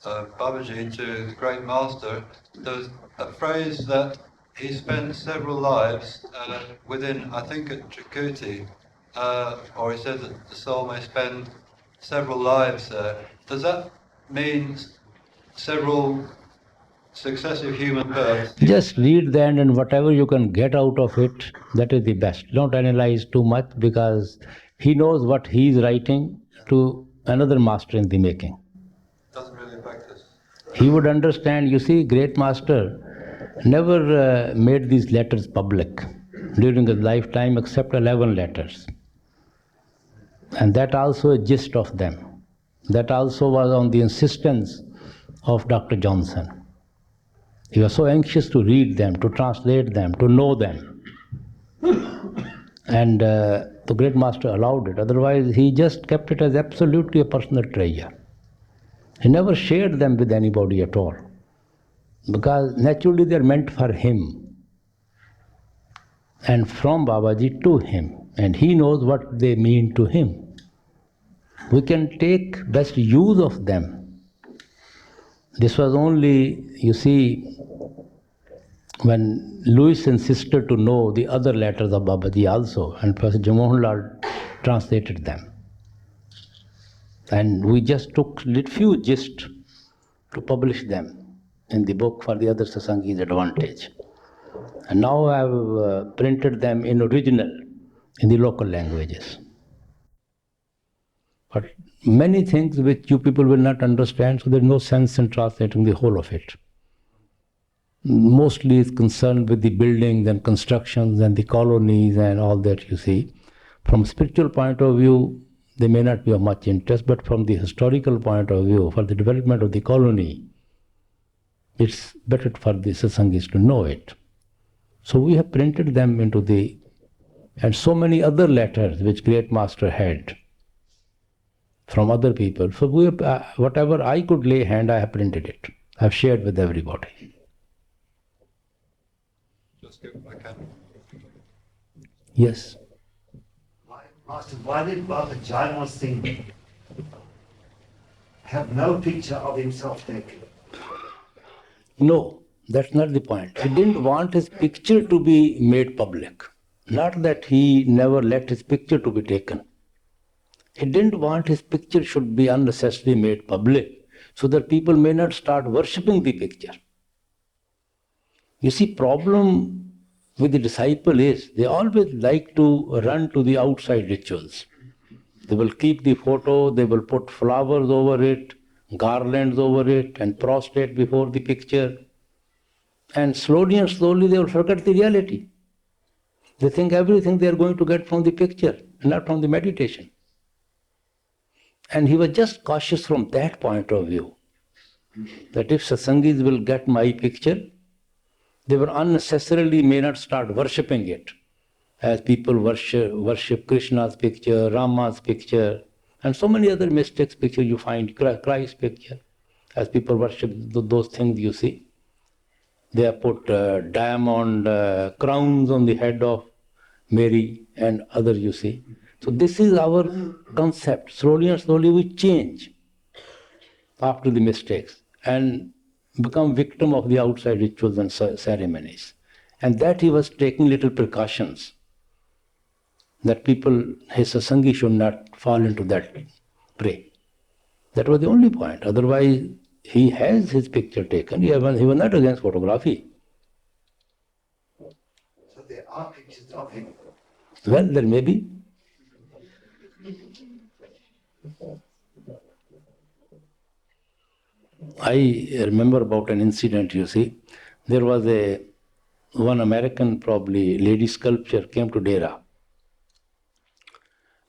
Babaji to the Great Master, there's a phrase that he spent several lives within, I think at Trikuti, or he said that the soul may spend several lives there. Does that mean several successive human births? Just read the end, and whatever you can get out of it, that is the best. Don't analyze too much, because he knows what he is writing to another master in the making. Doesn't really affect us. He would understand. You see, Great Master never made these letters public during his lifetime except 11 letters. And that also a gist of them. That also was on the insistence of Dr. Johnson. He was so anxious to read them, to translate them, to know them. And the Great Master allowed it. Otherwise, he just kept it as absolutely a personal treasure. He never shared them with anybody at all, because naturally they are meant for him and from Babaji to him, and he knows what they mean to him. We can take best use of them. This was only, you see, when Louis insisted to know the other letters of Babaji also, and Professor Jamohan Lal translated them. And we just took few gist to publish them in the book for the other Satsangis' advantage. And now I have printed them in original in the local languages. But many things which you people will not understand, so there is no sense in translating the whole of it. Mostly it's concerned with the buildings and constructions and the colonies and all that, you see. From spiritual point of view, they may not be of much interest, but from the historical point of view, for the development of the colony, it's better for the Satsangis to know it. So we have printed them into the, and so many other letters which Great Master had from other people. So we have, whatever I could lay hand, I have printed it. I have shared with everybody. Just if I can. Yes. Master, why did Baba Jaimal Singh have no picture of himself taken? No, that's not the point. He didn't want his picture to be made public. Not that he never let his picture to be taken. He didn't want his picture should be unnecessarily made public, so that people may not start worshipping the picture. You see, problem with the disciple is they always like to run to the outside rituals. They will keep the photo, they will put flowers over it, garlands over it, and prostrate before the picture. And slowly they will forget the reality. They think everything they are going to get from the picture, not from the meditation. And he was just cautious from that point of view, that if satsangis will get my picture, they will unnecessarily may not start worshipping it, as people worship Krishna's picture, Rama's picture, and so many other mystics' picture you find, Christ's picture, as people worship those things you see. They have put diamond crowns on the head of Mary and other you see. So this is our concept. Slowly we change after the mistakes and become victim of the outside rituals and ceremonies. And that he was taking little precautions, that people, his satsangi should not fall into that prey. That was the only point. Otherwise, he has his picture taken. He was not against photography. So there are pictures of him. Well, there may be. I remember about an incident, you see. There was one American, probably lady sculptor, came to Dera.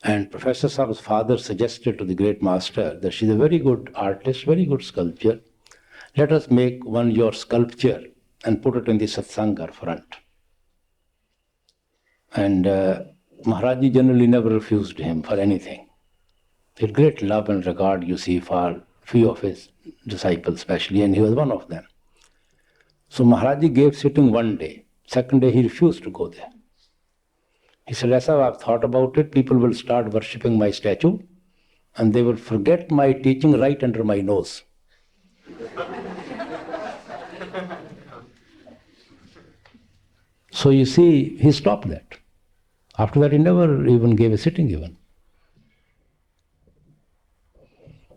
And Professor Saab's father suggested to the great master that she's a very good artist, very good sculptor. Let us make one your sculpture and put it in the satsanga front. And Maharaji generally never refused him for anything. He had great love and regard, you see, for few of his disciples especially, and he was one of them. So Maharaji gave sitting one day. Second day he refused to go there. He said, Asa, I've thought about it. People will start worshipping my statue and they will forget my teaching right under my nose. So you see, he stopped that. After that, he never even gave a sitting even.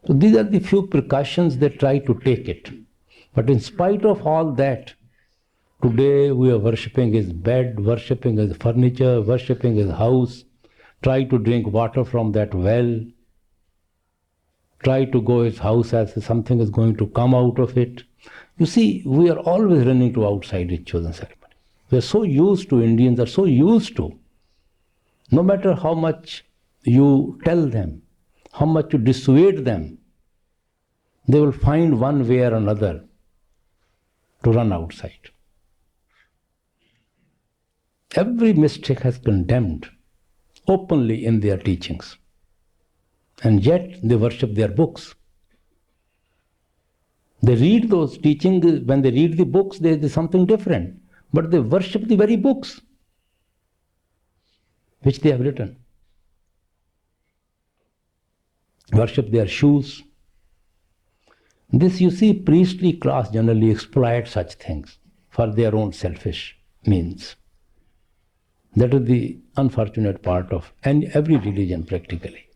So these are the few precautions they try to take it. But in spite of all that, today we are worshipping his bed, worshipping his furniture, worshipping his house, try to drink water from that well, try to go his house as if something is going to come out of it. You see, we are always running to outside rituals and ceremonies. We are so used to, Indians are so used to, no matter how much you tell them, how much you dissuade them, they will find one way or another to run outside. Every mystic has condemned openly in their teachings, and yet they worship their books. They read those teachings, when they read the books, there is something different, but they worship the very books which they have written. Worship their shoes. This, you see, priestly class generally exploit such things for their own selfish means. That is the unfortunate part of every religion practically.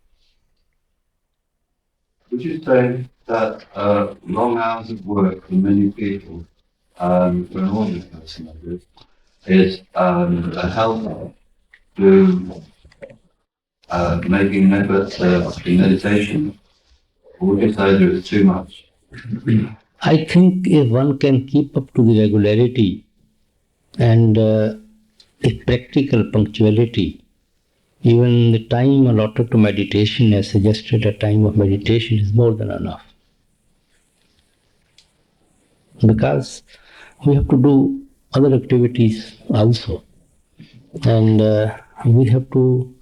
Would you say that long hours of work for many people, for an ordinary person like this, is a help to making an effort in meditation? Or would you say that it's too much? I think if one can keep up to the regularity and a practical punctuality, even the time allotted to meditation, as suggested, a time of meditation is more than enough. Because we have to do other activities also, and we have to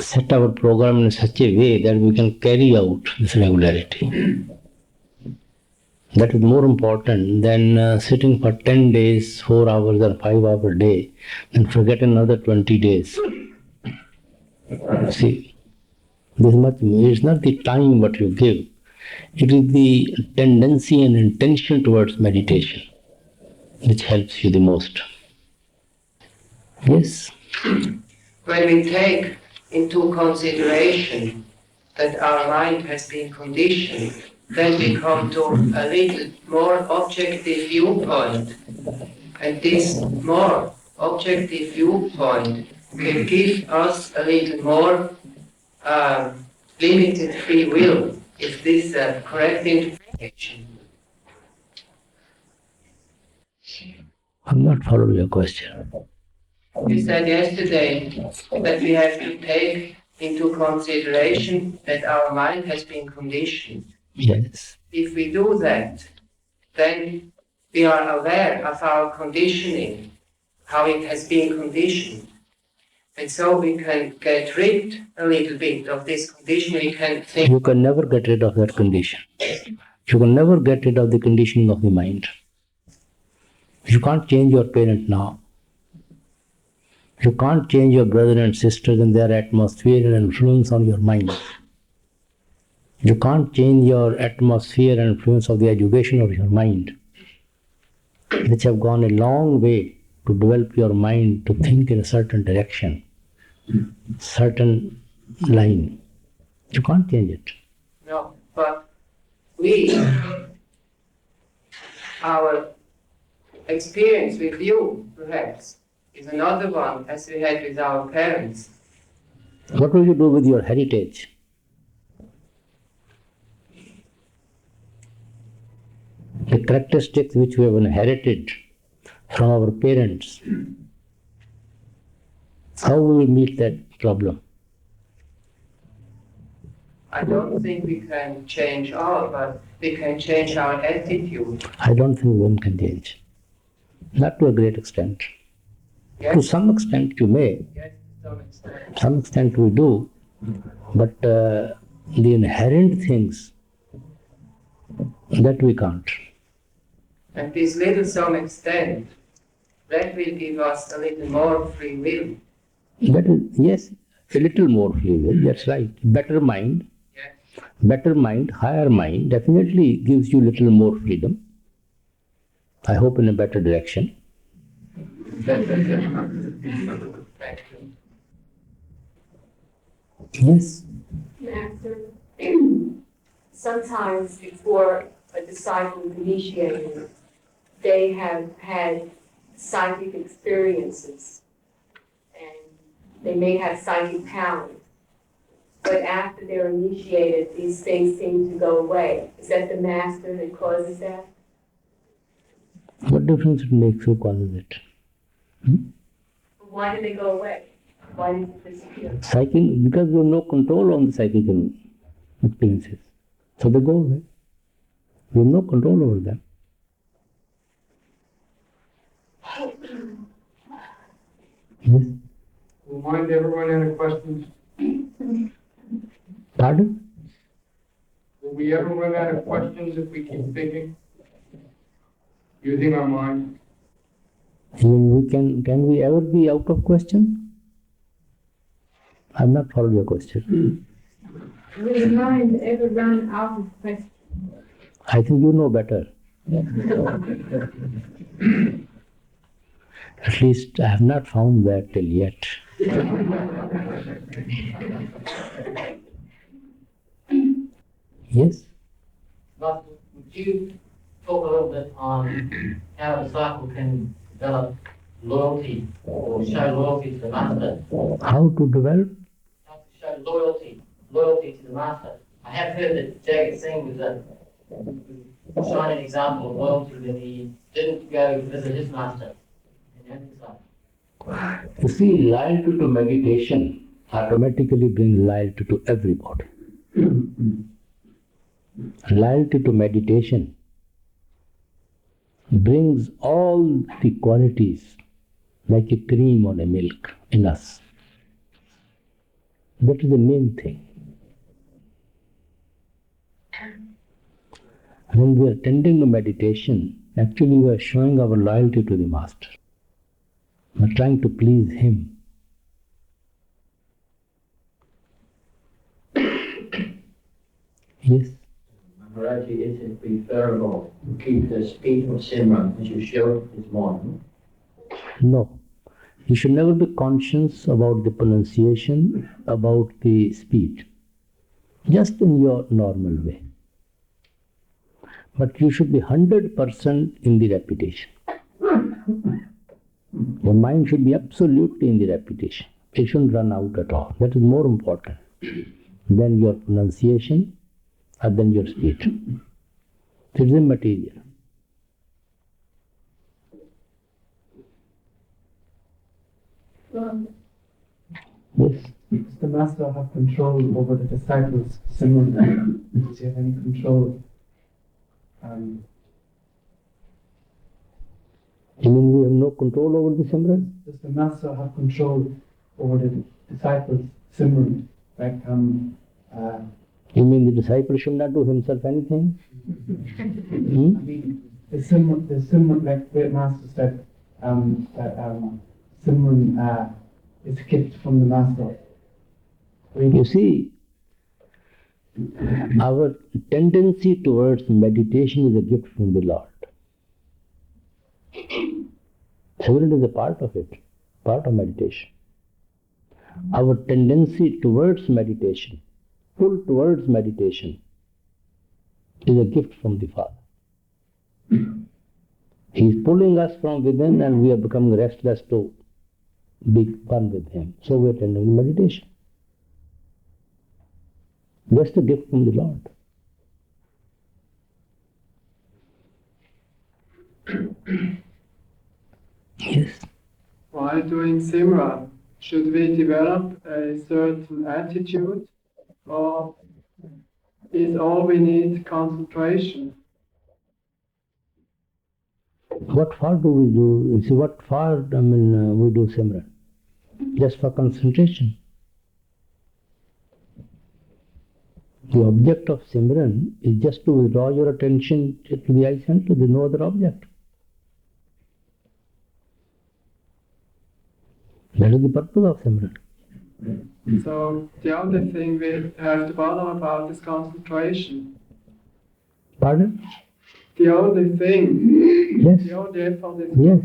set our program in such a way that we can carry out this regularity. That is more important than sitting for 10 days, 4 hours or 5 hours a day, and forget another 20 days. See, this much is not the time what you give, it is the tendency and intention towards meditation which helps you the most. Yes? When we take into consideration that our mind has been conditioned, then we come to a little more objective viewpoint. And this more objective viewpoint can give us a little more limited free will. Is this a correct interpretation? I'm not following your question. You said yesterday that we have to take into consideration that our mind has been conditioned. Yes. If we do that, then we are aware of our conditioning, how it has been conditioned. And so we can get rid a little bit of this conditioning. We can think. You can never get rid of that condition. You can never get rid of the conditioning of the mind. You can't change your parent now. You can't change your brother and sisters and their atmosphere and influence on your mind. You can't change your atmosphere and influence of the education of your mind, which have gone a long way to develop your mind to think in a certain direction, certain line. You can't change it. No, but our experience with you, perhaps, is another one as we had with our parents. What will you do with your heritage? The characteristics which we have inherited from our parents. How will we meet that problem? I don't think we can change all, but we can change our attitude. I don't think one can change. Not to a great extent. Yes. To some extent you may. Yes, to some extent. Some extent we do. But the inherent things, that we can't. And this little some extent, that will give us a little more free will. That is, yes, a little more free will, that's right. Better mind, higher mind definitely gives you little more freedom. I hope in a better direction. Yes. Master, sometimes before a disciple is initiated, they have had psychic experiences and they may have psychic talent. But after they're initiated, these things seem to go away. Is that the master that causes that? What difference it makes? Who causes it? Why do they go away? Why does it disappear? Psychic, because we have no control on the psychic experiences. So they go away. We have no control over them. Yes. Remind everyone any questions? Pardon? Will we ever run out of questions if we keep thinking? Using our mind? Can we ever be out of question? I'm not following your question. Will the mind ever run out of questions? I think you know better. At least I have not found that till yet. Yes? But would you talk a little bit on how a disciple can develop loyalty or show loyalty to the master? How to develop? How to show loyalty to the master. I have heard that Jagat Singh was a shining example of loyalty when he didn't go visit his master. You see, loyalty to meditation automatically brings loyalty to everybody. Loyalty to meditation brings all the qualities like a cream on a milk in us. That is the main thing. When we are tending to meditation, actually we are showing our loyalty to the Master. We are trying to please Him. Yes? Maharaji, is it preferable to keep the speed of Simran as you showed this morning? No. You should never be conscious about the pronunciation, about the speed. Just in your normal way. But you should be 100% in the repetition. Your mind should be absolutely in the repetition. It shouldn't run out at all. That is more important. then your pronunciation, and then your speech. It's immaterial. Yes. Does the Master have control over the disciples similarly? Does he have any control? You mean we have no control over the Simran? Does the Master have control over the disciples similarly? Like, You mean the disciple should not do himself anything? I mean, the Simran, like the Master said, that Simran is a gift from the Master. You see, our tendency towards meditation is a gift from the Lord. Simran is a part of it, part of meditation. Our tendency towards meditation, pull towards meditation, is a gift from the Father. He is pulling us from within and we are becoming restless to be one with Him. So we are attending meditation. That's the gift from the Lord. Yes. While doing Simran, should we develop a certain attitude, or is all we need concentration? What for do we do? You see, what for we do Simran? Just for concentration. The object of Simran is just to withdraw your attention to the eye center. There is no other object. That is the purpose of Simran. So the only thing we have to bother about is concentration. Pardon? The only thing, Yes. the only effort is Yes.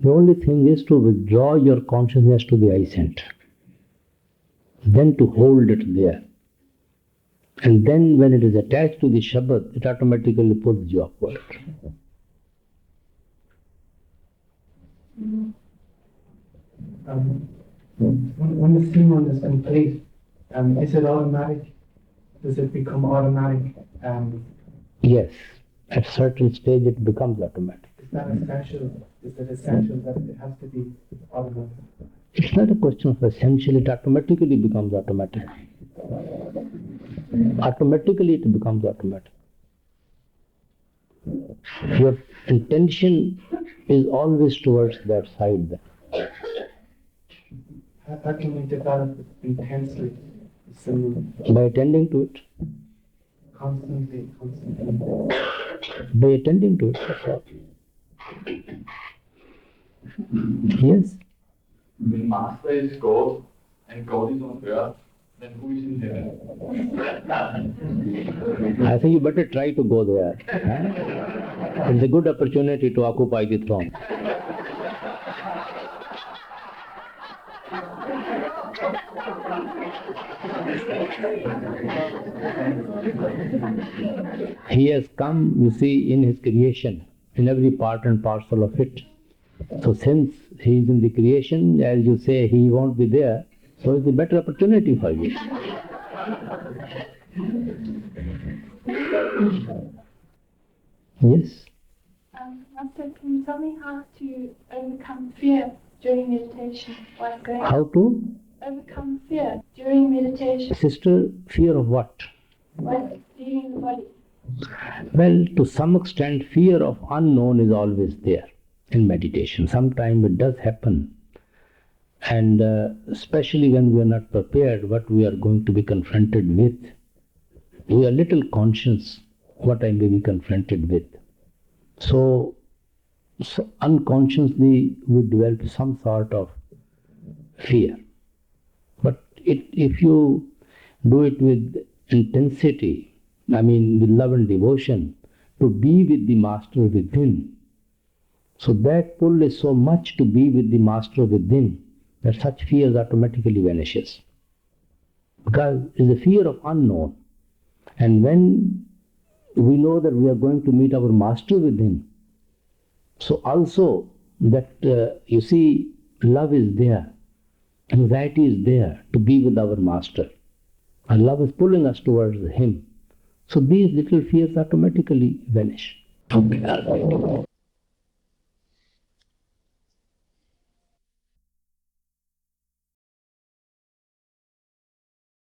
The only thing is to withdraw your consciousness to the eye center. Then to hold it there. And then when it is attached to the Shabad, it automatically pulls you upward. When the Simran is complete, is it automatic? Does it become automatic? Yes. At certain stage it becomes automatic. Is that essential? Is it essential that it has to be automatic? It's not a question of essential, it automatically becomes automatic. Automatically it becomes automatic. Your intention is always towards that side then. How can we develop it intensely? By attending to it. Constantly. By attending to it, that's all. Yes. The Master is God and God is on earth, then who is in heaven? I think you better try to go there. Huh? It's a good opportunity to occupy the throne. He has come, you see, in his creation, in every part and parcel of it. So since he is in the creation, as you say, he won't be there, so it's a better opportunity for you. Yes? Master, can you tell me how to overcome fear during meditation while going? How to? Overcome fear during meditation Sister, fear of what? while leaving the body. Well, to some extent, fear of unknown is always there in meditation. Sometimes it does happen. And especially when we are not prepared what we are going to be confronted with, we are little conscious what I may be confronted with. So unconsciously we develop some sort of fear. But if you do it with intensity, with love and devotion, to be with the Master within, so that pull is so much to be with the Master within, that such fears automatically vanishes. Because it is a fear of unknown. And when we know that we are going to meet our Master within, so also that, you see, love is there, anxiety is there to be with our Master. Our love is pulling us towards Him. So these little fears automatically vanish.